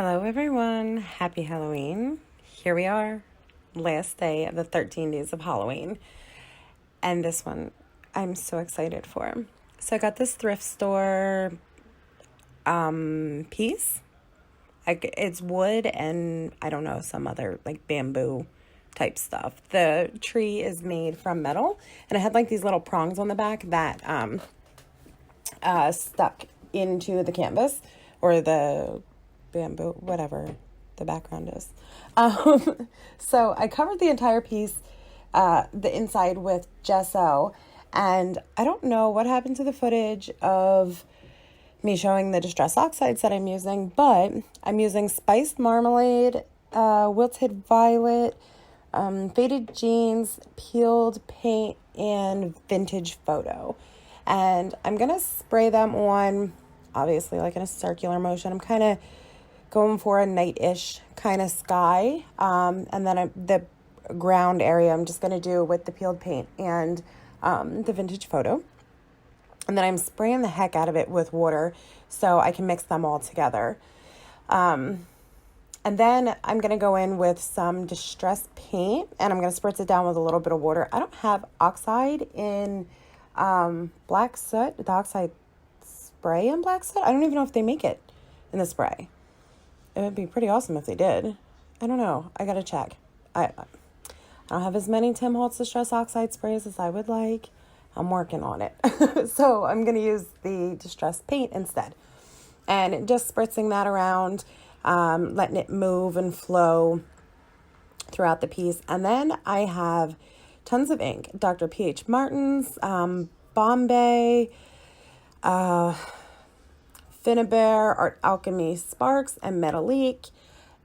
Hello, everyone. Happy Halloween. Here we are, last day of the 13 days of Halloween. And this one I'm so excited for. So I got this thrift store piece. It's wood and I don't know, some other like bamboo type stuff. The tree is made from metal and it had like these little prongs on the back that stuck into the canvas or the bamboo, whatever the background is. So I covered the entire piece, the inside with gesso, and I don't know what happened to the footage of me showing the Distress Oxides that I'm using, but I'm using Spiced Marmalade, Wilted Violet, Faded Jeans, Peeled Paint, and Vintage Photo. And I'm going to spray them on, obviously, like in a circular motion. I'm kind of going for a night-ish kind of sky. And then the ground area I'm just going to do with the peeled paint and the Vintage Photo. And then I'm spraying the heck out of it with water so I can mix them all together. And then I'm going to go in with some Distress paint and I'm going to spritz it down with a little bit of water. I don't have oxide in black soot, the oxide spray in black soot. I don't even know if they make it in the spray. It would be pretty awesome if they did. I don't know. I got to check. I don't have as many Tim Holtz Distress Oxide sprays as I would like. I'm working on it. So I'm going to use the Distress paint instead. And just spritzing that around, letting it move and flow throughout the piece. And then I have tons of ink. Dr. P.H. Martin's, Bombay, Finnabair, Art Alchemy Sparks, and Metalique.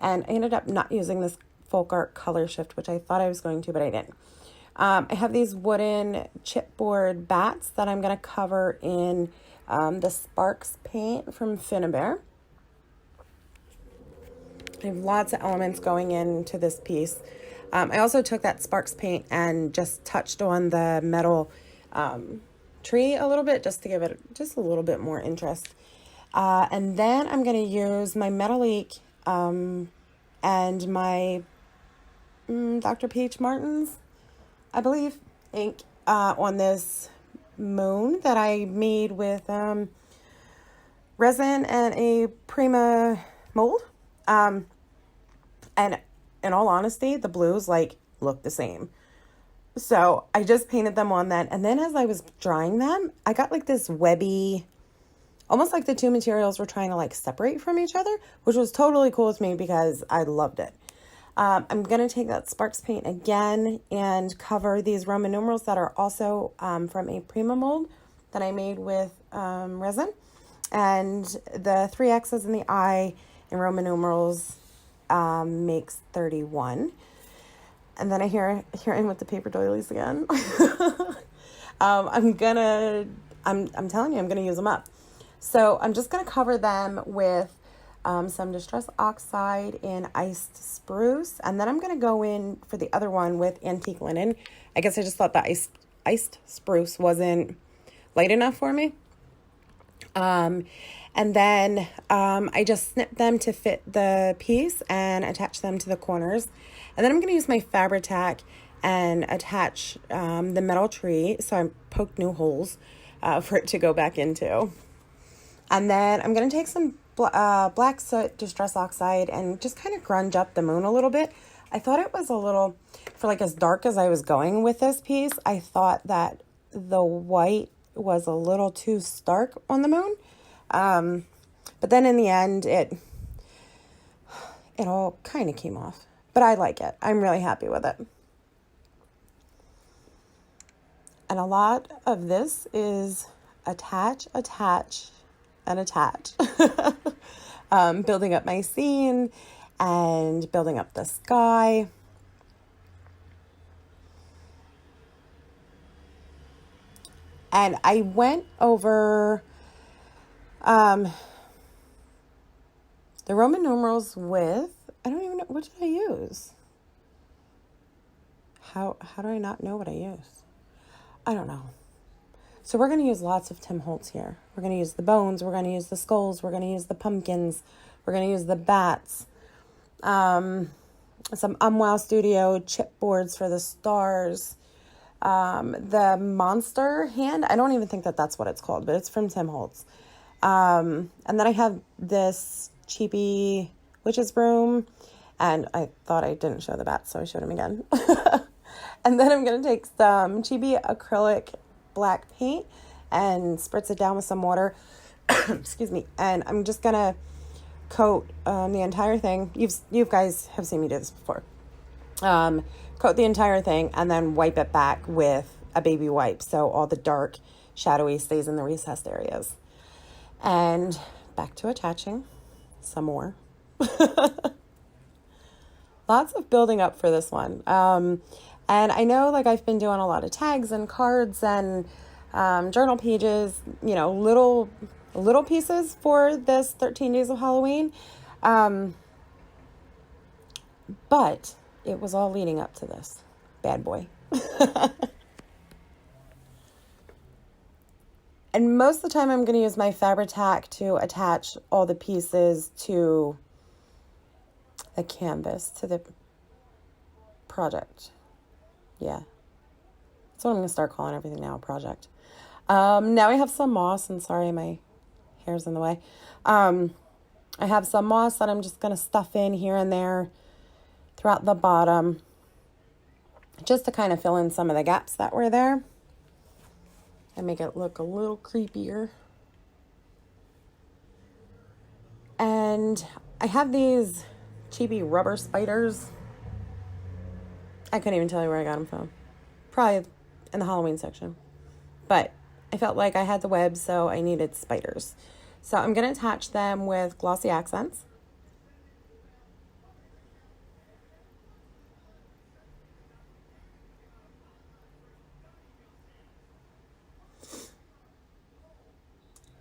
And I ended up not using this Folk Art Color Shift, which I thought I was going to, but I didn't. I have these wooden chipboard bats that I'm going to cover in the Sparks paint from Finnabair. I have lots of elements going into this piece. I also took that Sparks paint and just touched on the metal tree a little bit just to give it just a little bit more interest. And then I'm going to use my Metalique and my Dr. P.H. Martin's, I believe, ink on this moon that I made with resin and a Prima mold. And in all honesty, the blues look the same. So I just painted them on that. And then as I was drying them, I got this webby, almost like the two materials were trying to separate from each other, which was totally cool with me because I loved it. I'm going to take that Sparks paint again and cover these Roman numerals that are also from a Prima mold that I made with resin. And the 3 X's in the eye in Roman numerals makes 31. And then here I am with the paper doilies again. I'm telling you, I'm going to use them up. So I'm just going to cover them with some Distress Oxide in Iced Spruce. And then I'm going to go in for the other one with Antique Linen. I guess I just thought that Iced Spruce wasn't light enough for me. And then I just snipped them to fit the piece and attach them to the corners. And then I'm going to use my Fabri-Tac and attach the metal tree. So I poked new holes for it to go back into. And then I'm going to take some black soot Distress Oxide and just kind of grunge up the moon a little bit. I thought it was a little, for as dark as I was going with this piece, I thought that the white was a little too stark on the moon. But then in the end, it all kind of came off. But I like it. I'm really happy with it. And a lot of this is attach, and attach. Building up my scene and building up the sky. And I went over the Roman numerals with, I don't even know, what did I use? How do I not know what I used? I don't know. So we're going to use lots of Tim Holtz here. We're going to use the bones. We're going to use the skulls. We're going to use the pumpkins We're going to use the bats. Some Wow Studio chipboards for the stars. The monster hand, I don't even think that that's what it's called, but it's from Tim Holtz. And then I have this cheapy witch's broom, and I thought I didn't show the bats, so I showed them again. And then I'm going to take some cheapy acrylic black paint and spritz it down with some water. Excuse me. And I'm just going to coat the entire thing. You guys have seen me do this before. Coat the entire thing and then wipe it back with a baby wipe so all the dark, shadowy stays in the recessed areas. And back to attaching some more. Lots of building up for this one. And I know, like, I've been doing a lot of tags and cards and journal pages, you know, little pieces for this 13 Days of Halloween. But it was all leading up to this bad boy. And most of the time I'm going to use my Fabri-Tac to attach all the pieces to the canvas, to the project. Yeah. That's what I'm going to start calling everything now, a project. Now I have some moss, and sorry, my hair's in the way. I have some moss that I'm just going to stuff in here and there throughout the bottom, just to kind of fill in some of the gaps that were there and make it look a little creepier. And I have these cheapy rubber spiders. I couldn't even tell you where I got them from. Probably in the Halloween section. But I felt like I had the web, so I needed spiders. So I'm going to attach them with glossy accents.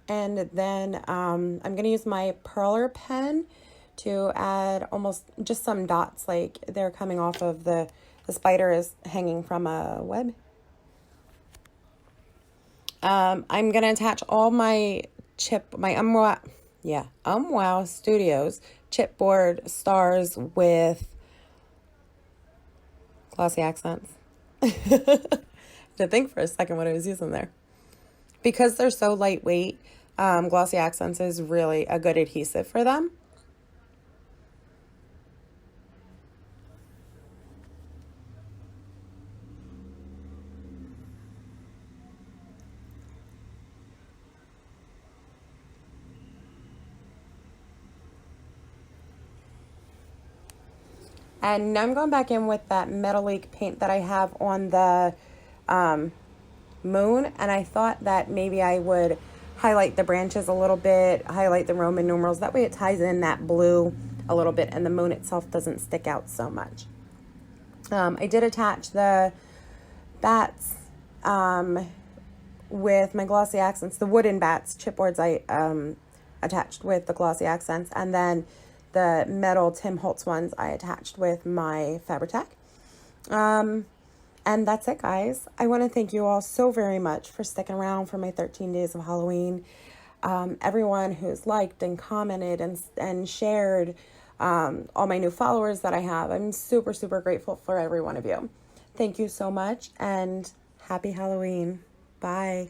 And then I'm going to use my perler pen to add almost just some dots, like they're coming off of the spider is hanging from a web. I'm going to attach all my Wow Studios chipboard stars with glossy accents. To think for a second what I was using there. Because they're so lightweight, glossy accents is really a good adhesive for them. And now I'm going back in with that metallic paint that I have on the moon, and I thought that maybe I would highlight the branches a little bit, highlight the Roman numerals. That way it ties in that blue a little bit and the moon itself doesn't stick out so much. I did attach the bats with my glossy accents, the wooden bats, chipboards I attached with the glossy accents, and then the metal Tim Holtz ones I attached with my Fabri-Tac. And that's it, guys. I want to thank you all so very much for sticking around for my 13 Days of Halloween. Everyone who's liked and commented and shared, all my new followers that I have. I'm super, super grateful for every one of you. Thank you so much, and happy Halloween. Bye.